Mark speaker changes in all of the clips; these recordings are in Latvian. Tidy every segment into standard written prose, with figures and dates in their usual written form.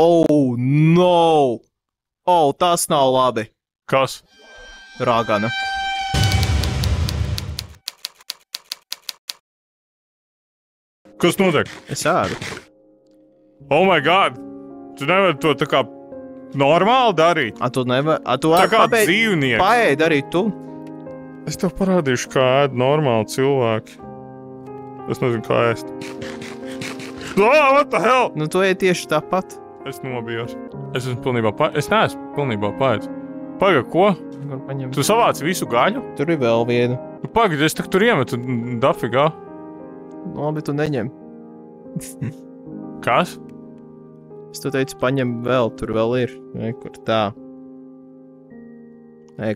Speaker 1: Oh, no! Oh, tas nav labi.
Speaker 2: Kas?
Speaker 1: Ragana.
Speaker 2: Kas notiek?
Speaker 1: Es ēdu.
Speaker 2: Oh my god! Tu nevari to tā kā normāli darīt?
Speaker 1: Tu nevar... Tu
Speaker 2: Tā kā dzīvnieks.
Speaker 1: Paēd arī tu.
Speaker 2: Es tev parādīšu, kā ēd normāli cilvēki. Es nezinu, kā ēst. Oh, what the hell?
Speaker 1: Nu, tu ej tieši tāpat.
Speaker 2: Es nobijos. Es esmu pilnībā Es neesmu pilnībā paēdis. Paga, ko? Tu savāci visu gaļu?
Speaker 1: Tur ir vēl viena.
Speaker 2: Paga, es tur iemetu dafigā.
Speaker 1: Labi, tu neņem.
Speaker 2: Kas?
Speaker 1: Es tu teicu, paņem vēl, tur vēl ir. Kur tā.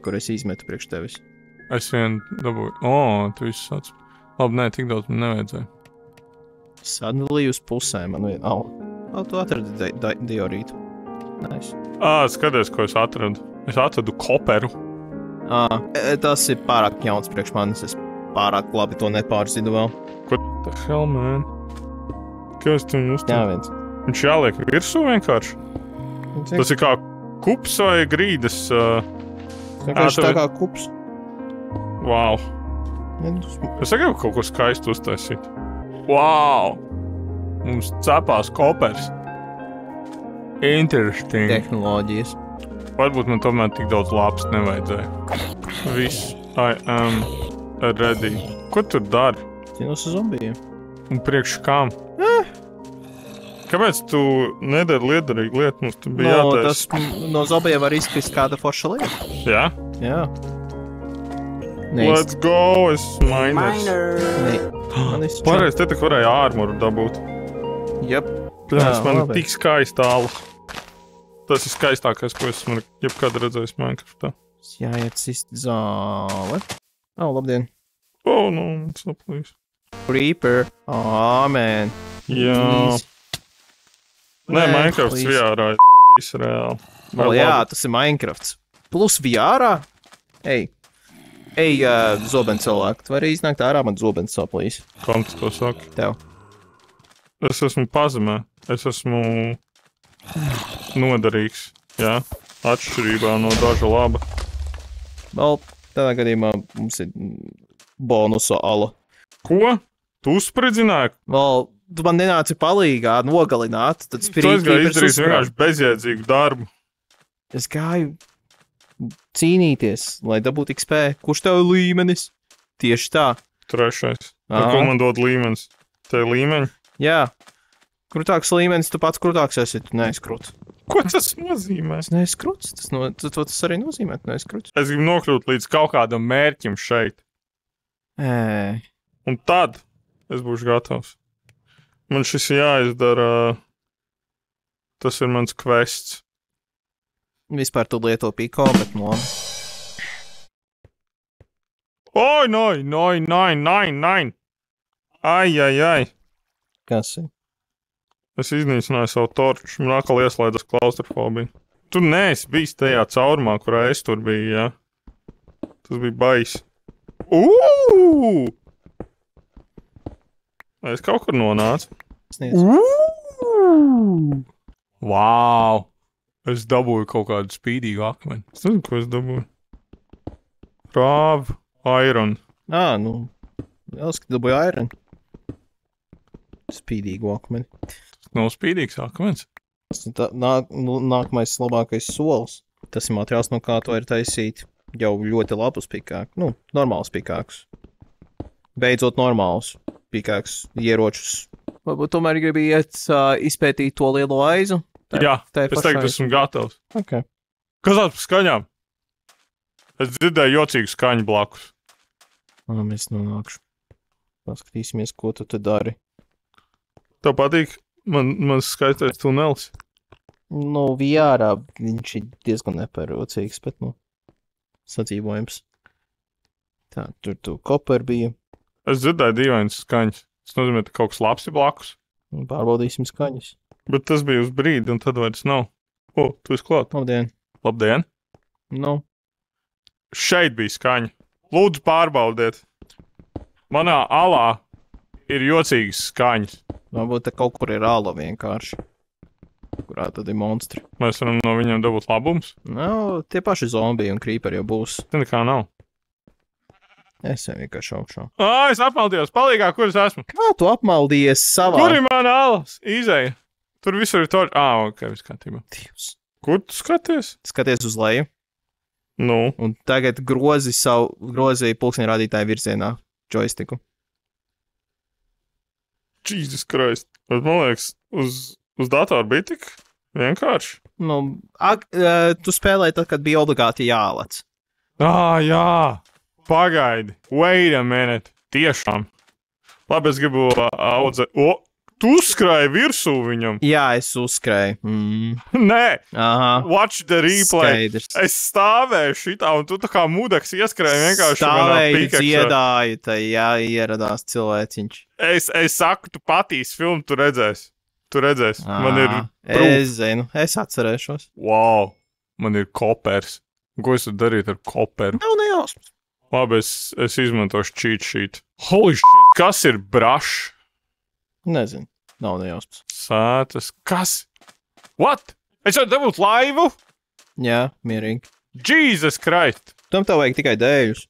Speaker 1: Kur es izmetu priekš tevis.
Speaker 2: Es vien dabūju. Tu visu sāc. Labi, nē, tik daudz man nevajadzēja.
Speaker 1: Sadalīju uz pusēm, man vien. Tu atradi diorītu. Nice.
Speaker 2: Skaties, ko es atradu. Es atradu koperu.
Speaker 1: Tas ir pārāk jauns priekš manis. Es pārāk labi to nepārzinu vēl.
Speaker 2: What the hell, man? Kā es tev uzturu?
Speaker 1: Jā, viens.
Speaker 2: Viņš jāliek virsū vienkārši? Tas ir kā kups vai grīdas?
Speaker 1: Vienkārši tā kā kups.
Speaker 2: Wow. Es gribu kaut ko skaistu uztaisīt. Wow! Mums cepās kopers. Interesting.
Speaker 1: Tehnoloģijas.
Speaker 2: Varbūt man tomēr tik daudz lāpst nevajadzēja. Viss. I am ready. Ko tu dari?
Speaker 1: Cīnos uz zombijiem.
Speaker 2: Un priekš kām? Kāpēc tu nedari liederīgu lietu? Mums tu bija jātaisa.
Speaker 1: No zombijiem var izkrist kāda forša lieta.
Speaker 2: Jā?
Speaker 1: Jā.
Speaker 2: Let's go, es miners. Pareiz, te tak varēja ārmuru dabūt.
Speaker 1: Jep.
Speaker 2: Pļās, man ir tik skaista ala. Tas ir skaistākais, ko esmu jebkad redzējis Minecraftā.
Speaker 1: Jāiet sist zāle. Labdien.
Speaker 2: No, it's not please.
Speaker 1: Creeper. Man.
Speaker 2: Jā. Nē, Minecrafts VR-ā ir reāli.
Speaker 1: Jā, tas ir Minecrafts. Plus VR-ā? Ej, zobens cilvēku. Tu vari iznākt ārā, man zobens saplīs.
Speaker 2: Kam tu to saki?
Speaker 1: Tev.
Speaker 2: Es esmu pazemē. Es esmu noderīgs. Jā. Atšķirībā no daža laba.
Speaker 1: Vēl tādā gadījumā mums ir bonusa ala.
Speaker 2: Ko? Tu uzspridzināji?
Speaker 1: Vēl, tu man nenāci palīgā nogalināt, tad
Speaker 2: Tu aizgāji izdarīt vienkārši bezjēdzīgu darbu.
Speaker 1: Es gāju cīnīties, lai dabūtu XP. Kurš tev ir līmenis? Tieši tā.
Speaker 2: Trešais. Ko man dod līmenis? Te ir līmeņi?
Speaker 1: Jā. Krutāks līmenis, tu pats krutāks esi, tu neesi kruts.
Speaker 2: Ko tas nozīmē?
Speaker 1: Tas neesi kruts. Tas arī nozīmē, tu neesi kruts.
Speaker 2: Es gribu nokļūt līdz kaut kādam mērķim šeit. Un tad es būšu gatavs. Man šis jāizdara. Tas ir mans quests.
Speaker 1: Vispār tu lieto piko, bet no.
Speaker 2: Oi, nai. Ai.
Speaker 1: Kas ir?
Speaker 2: Es iznīcināju savu torču. Man atkal ieslēdzas klaustrofobija. Tu neesi bijis tajā caurumā, kurā es tur biju, jā? Tas bija baisi. Es kaut kur nonācu. Wow! Es dabūju kaut kādu spīdīgu akmeni. Es nezinu, ko es dabūju. Rāv, iron.
Speaker 1: Vēlas, ka dabūju iron. Spīdīgu akmeni.
Speaker 2: Tas nav spīdīgs akmens.
Speaker 1: Nākamais labākais solis. Tas ir materiāls, no kā to ir taisīt jau ļoti labus pikākus. Normālus pikākus. Beidzot normālus pikākus, ieročus. Varbūt tomēr gribi iet izpētīt to lielo aizu?
Speaker 2: Jā, es teiktu, esmu gatavs.
Speaker 1: Okay.
Speaker 2: Kas tāds par skaņām? Es dzirdēju jocīgu skaņu blakus.
Speaker 1: Mēs nonākšu. Paskatīsimies, ko tu te dari.
Speaker 2: Tev patīk mans skaistais tunelis?
Speaker 1: VR viņš ir diezgan nepērocīgs, bet, sadzīvojums. Tā, tur tu koper bija. Es
Speaker 2: dzirdēju dīvainas skaņas. Tas nozīmē, ka kaut kas labs ir blakus.
Speaker 1: Pārbaudīsim skaņas.
Speaker 2: Bet tas bija uz brīdi, un tad vairs nav. Tu esi klāt.
Speaker 1: Labdien.
Speaker 2: Labdien. Šeit bija skaņa. Lūdzu, pārbaudiet. Manā alā ir jocīgas skaņas.
Speaker 1: Varbūt te kaut kur ir ala vienkārši. kurā tad ir monstri.
Speaker 2: Mēs varam no viņiem dabūt labumus?
Speaker 1: Nu, tie paši zombiji un creeperi jau būs.
Speaker 2: Te nekā nav.
Speaker 1: Es jau vienkārši šaušu.
Speaker 2: Es apmaldījos. Palīgā, kur es esmu?
Speaker 1: Kā tu apmaldies savā?
Speaker 2: Kur ir mana alas? Izēja. Tur visur ir torči. Ok, viss kārtībā.
Speaker 1: Dievs.
Speaker 2: Kur tu skaties?
Speaker 1: Skaties uz leju.
Speaker 2: Nu.
Speaker 1: Un tagad grozi pulksteņa rādītāju virzienā joystiku.
Speaker 2: Jesus Christ. Bet man liekas, uz datoru bija tik vienkārši.
Speaker 1: Nu, tu spēlēji tad, kad bija obligāti jālec.
Speaker 2: Jā. Pagaidi. Wait a minute. Tiešām. Labi, es gribu audzēt. Tu uzskrēji virsū viņam.
Speaker 1: Jā, es uzskrēju.
Speaker 2: Nē.
Speaker 1: Aha.
Speaker 2: Watch the replay.
Speaker 1: Skaidrs.
Speaker 2: Es stāvēju šitā, un tu tā kā mudeks ieskrēji vienkārši.
Speaker 1: Stāvēju, dziedāju, tai jā, ieradās cilvēciņš.
Speaker 2: Es saku, tu patīs filmu, tu redzēsi. Man ir
Speaker 1: Es zinu, es atcerēšos.
Speaker 2: Wow. Man ir kopers. Ko es varu darīt ar koperu?
Speaker 1: Nav nejausmas.
Speaker 2: Labi, es izmantošu cheat sheet. Holy shit, kas ir brush?
Speaker 1: Nezinu, nav nejausmas.
Speaker 2: Sētas, kas? What? Es varu dabūt laivu?
Speaker 1: Jā, mierīgi.
Speaker 2: Jesus Christ.
Speaker 1: Tam tev vajag tikai dēļus.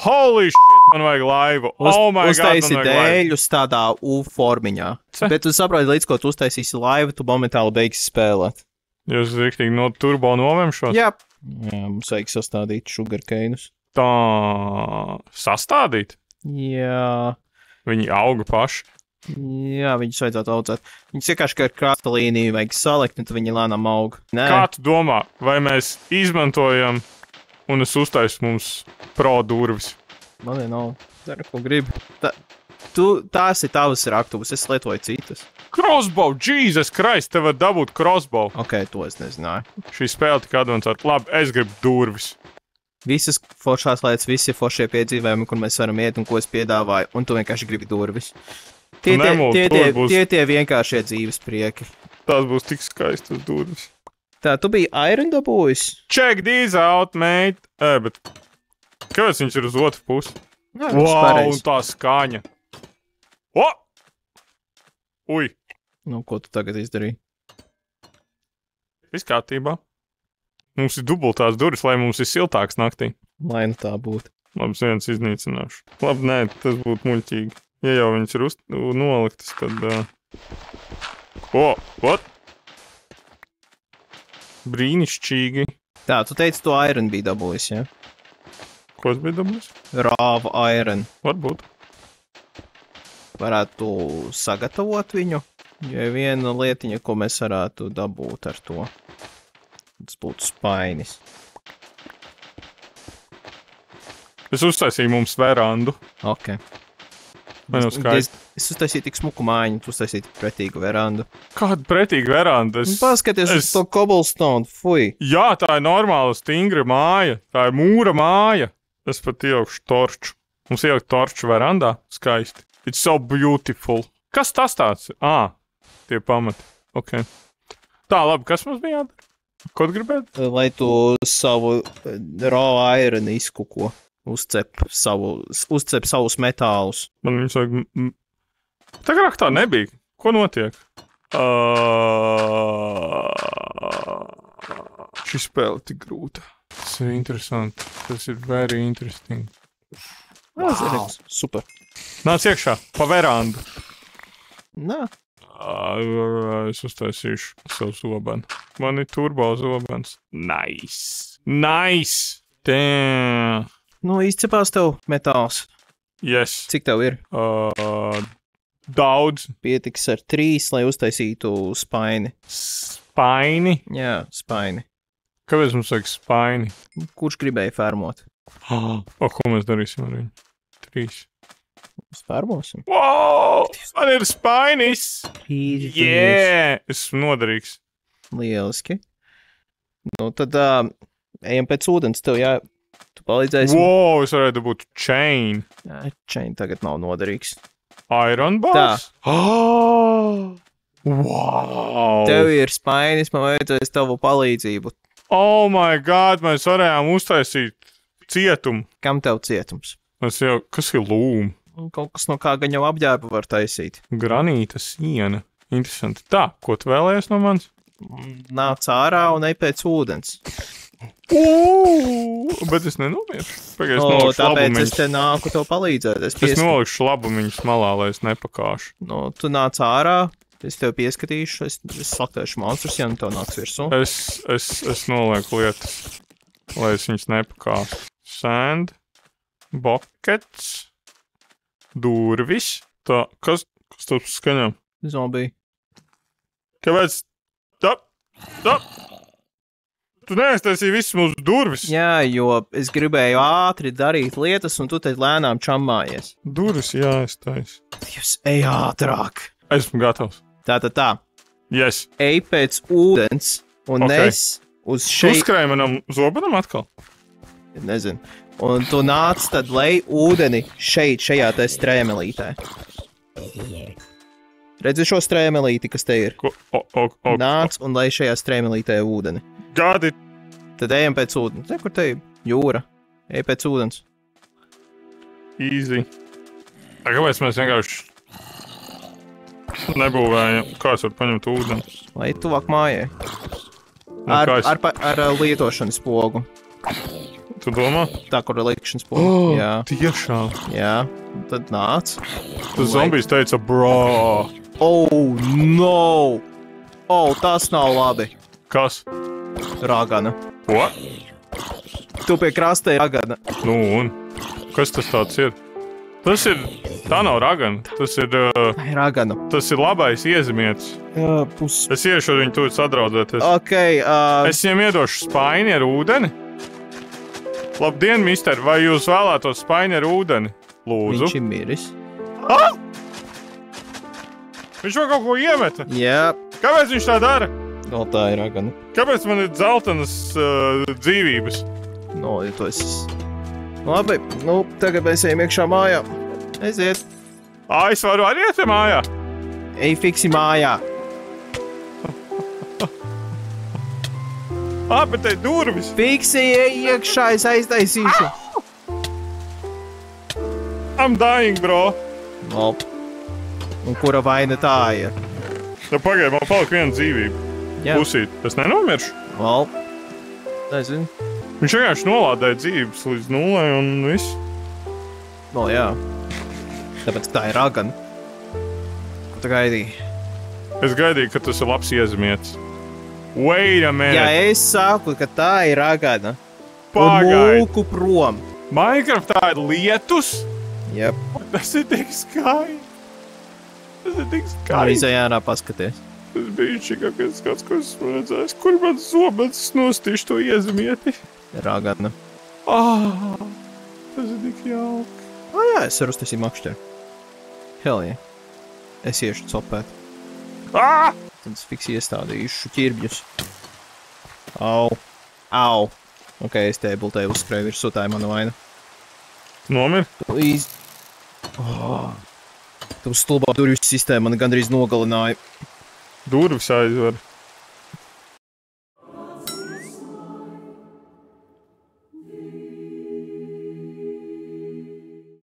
Speaker 2: Holy shit, man vajag laivu. Oh my god,
Speaker 1: uztaisi
Speaker 2: man vajag laivu.
Speaker 1: dēļus tādā U formiņā. Bet tu saproti, līdz ko tu uztaisīsi laivu, tu momentāli beigsi spēlēt.
Speaker 2: Jūs riktīgi no turbo novemšos?
Speaker 1: Jā, mums vajag sastādīt sugarcaneus.
Speaker 2: Tā, sastādīt?
Speaker 1: Jā.
Speaker 2: Viņi auga paši.
Speaker 1: Jā, viņus vajadzētu audzēt. Viņus vienkārši ar krasta līniju vajag salikt, un tad viņi lēnām aug. Nē.
Speaker 2: Kā tu domā, vai mēs izmantojam un es uztaisu mums pro durvis?
Speaker 1: Man nav. Dari, ko gribi. Tās ir tavas raktuvas, es lietoju citas.
Speaker 2: Crossbow, Jesus Christ, tev var dabūt crossbow.
Speaker 1: Ok, to es nezināju.
Speaker 2: Šī spēle tik advancēta. Labi, es gribu durvis.
Speaker 1: Visas foršās lietas, visi foršie piedzīvojumi, kur mēs varam iet un ko es piedāvāju, un tu vienkārši gribi durvis. Tie vienkāršie dzīves prieki.
Speaker 2: Tās būs tik skaistas durvis.
Speaker 1: Tā, tu biji iron dabūjis?
Speaker 2: Check these out, mate. Bet kāpēc viņš ir uz otru pusi?
Speaker 1: Jā,
Speaker 2: wow, un tā skaņa. Ui.
Speaker 1: Nu, ko tu tagad izdarīji?
Speaker 2: Viss kārtībā. Mums ir dubultās durvis, lai mums ir siltāks naktī.
Speaker 1: Lai nu tā būtu.
Speaker 2: Labi, viens iznīcināšu. Labi, nē, tas būtu muļķīgi. Ja jau viņš ir noliktas, tad... What? Brīnišķīgi.
Speaker 1: Tā, tu teici, to iron bija dabūjis, ja?
Speaker 2: Ko es biju dabūjis?
Speaker 1: Rāva iron.
Speaker 2: Varbūt.
Speaker 1: Varētu sagatavot viņu, jo viena lietiņa, ko mēs varētu dabūt ar to. Tas būtu spainis.
Speaker 2: Es uztaisīju mums verandu.
Speaker 1: Ok.
Speaker 2: Man jau skaidrs.
Speaker 1: Es uztaisīju tik smuku mājiņu, tu uztaisīji tik pretīgu verandu.
Speaker 2: Kāda pretīga veranda?
Speaker 1: Paskaties uz to cobblestone, fui.
Speaker 2: Jā, tā ir normāla stingra māja. Tā ir mūra māja. Es pat ieaugšu torču. Mums ielikt torču verandā. Skaisti. It's so beautiful. Kas tas tāds? Tie pamati. Ok. Tā, labi, kas mums bija jādara? Ko tu gribētu?
Speaker 1: Lai tu savu raw iron izkuko. Uzcep savus metālus.
Speaker 2: Man viņus vajag... Tagad tā nebija. Ko notiek? Šī spēle tik grūta. Tas ir interesanti. Tas ir very interesting.
Speaker 1: Wow. Super.
Speaker 2: Nāc iekšā, pa verandu.
Speaker 1: Nā.
Speaker 2: Es uztaisīšu savu zobenu. Man ir turbo zobens. Nice. Nice. Damn.
Speaker 1: Nu, izcepās tev metāls.
Speaker 2: Yes.
Speaker 1: Cik tev ir?
Speaker 2: Daudz.
Speaker 1: Pietiks ar 3, lai uztaisītu spaini.
Speaker 2: Spaini?
Speaker 1: Jā, spaini.
Speaker 2: Kāpēc mums vajag spaini?
Speaker 1: Kurš gribēja fermot?
Speaker 2: Ko mēs darīsim ar viņu? 3.
Speaker 1: Mēs fermosim.
Speaker 2: Wow! Man ir spainis! Yeah! Esmu noderīgs.
Speaker 1: Lieliski. Nu, tad ejam pēc ūdens. Tev tu palīdzēsi.
Speaker 2: Wow! Es varētu būt chain.
Speaker 1: Jā, chain tagad nav noderīgs.
Speaker 2: Iron bars? Tā. Wow!
Speaker 1: Tev ir spainis, man vajadzēs tavu palīdzību.
Speaker 2: Oh my god! Mēs varējām uztaisīt cietumu.
Speaker 1: Kam tev cietums?
Speaker 2: Kas ir lūma?
Speaker 1: Kaut kas no kā gan jau apģērbu var taisīt.
Speaker 2: Granīta siena. Interesanti. Tā, ko tu vēlējies no manis?
Speaker 1: Nāc ārā un ej pēc ūdens.
Speaker 2: Bet es nenomieru.
Speaker 1: Tāpēc es te nāku tev palīdzēt.
Speaker 2: Es nolikšu labumiņus malā, lai es nepakāšu.
Speaker 1: Tu nāc ārā, es tev pieskatīšu, es slaktēšu monstrus, ja nu tev nāks virsū.
Speaker 2: Es nolieku lietas, lai es viņus nepakāšu. Sand, buckets, durvis. Tā, kas tas skaņām?
Speaker 1: Zombija.
Speaker 2: Kāpēc? Tu neaiztaisīji visus mūsu durvis.
Speaker 1: Jā, jo es gribēju ātri darīt lietas, un tu te lēnām čammājies.
Speaker 2: Durvis jāaiztais.
Speaker 1: Jūs ej ātrāk.
Speaker 2: Esmu gatavs.
Speaker 1: Tā.
Speaker 2: Yes.
Speaker 1: Ej pēc ūdens, un nes uz šeit.
Speaker 2: Uzskrēja manam zobenam atkal?
Speaker 1: Nezinu. Un tu nāc tad lej ūdeni šeit, šajā te strēmelītē. Redzi šo strēmelīti, kas te ir? Nāc un lej šajā strēmelītē ūdeni.
Speaker 2: Gadi.
Speaker 1: Tad ejam pēc ūdens. Ne, kur te ir jūra? Ej pēc ūdens.
Speaker 2: Easy. Kāpēc mēs vienkārši nebūvējam? Kā es varu paņemt ūdeni?
Speaker 1: Lai tuvāk mājai. Ar lietošanas pogu.
Speaker 2: Tu domā?
Speaker 1: Tā, kur ir likšanas pogu. Jā.
Speaker 2: Tiešām.
Speaker 1: Jā. Tad nāc.
Speaker 2: Tas zombijs teica, bro.
Speaker 1: Oh, no! Oh, tas nav labi.
Speaker 2: Kas?
Speaker 1: Ragana.
Speaker 2: Ko?
Speaker 1: Tu pie krasta ir ragana.
Speaker 2: Nu, un? Kas tas tāds ir? Tas ir... Tā nav ragana. Tas ir...
Speaker 1: Ragana.
Speaker 2: Tas ir labais iezimietis. Es iešu ar viņu tūlīt sadraudzēties. Es viņiem iedošu spaini ar ūdeni. Labdien, mister, vai jūs vēlētos spaini ar ūdeni? Lūdzu.
Speaker 1: Viņš ir miris.
Speaker 2: Viņš vēl kaut ko iemeta?
Speaker 1: Jā.
Speaker 2: Kāpēc viņš tā dara?
Speaker 1: No, tā ir ragana.
Speaker 2: Kāpēc man ir dzeltenas dzīvības?
Speaker 1: No, ja tu esi... Labi, nu, tagad mēs ejam iekšā mājā. Aiziet.
Speaker 2: Es varu arī iet mājā?
Speaker 1: Ej fiksi mājā.
Speaker 2: Bet te ir durvis.
Speaker 1: Fiksi, ej iekšā, es aiztaisīšu.
Speaker 2: I'm dying, bro.
Speaker 1: No. Un kura vaina tā ir?
Speaker 2: Pagaid, man palika viena dzīvība.
Speaker 1: Jā.
Speaker 2: Pusīt. Es nenomiršu.
Speaker 1: Nezinu.
Speaker 2: Viņš vienkārši nolādēja dzīvības līdz nulē un viss.
Speaker 1: Jā. Tāpēc tā ir ragana. Ko tu gaidīji?
Speaker 2: Es gaidīju, ka tas ir labs iezimietis. Wait a minute.
Speaker 1: Jā, es saku, ka tā ir ragana.
Speaker 2: Pagaid.
Speaker 1: Un mūku prom.
Speaker 2: Minecraftā ir lietus?
Speaker 1: Jep.
Speaker 2: Tas ir tik skaisti. Tas ir tik
Speaker 1: Tā
Speaker 2: skaisti.
Speaker 1: izai ārā paskaties.
Speaker 2: Tas bija šikākais skats, ko esmu redzējis. Kur man zobens nostīšu to iezimieti?
Speaker 1: Ragana.
Speaker 2: Tas ir tik jauki.
Speaker 1: Jā, es varu uztaisīt makšķeru. Hell yeah. Es iešu copēt. Tad es fiksi iestādīšu ķirbļus. Au. Ok, es te bultēju uzskrēju virsū, tā ir mana vaina.
Speaker 2: Nomir?
Speaker 1: Tu stulbā durvju sistēma mani gandrīz nogalināja.
Speaker 2: Durvis aizver.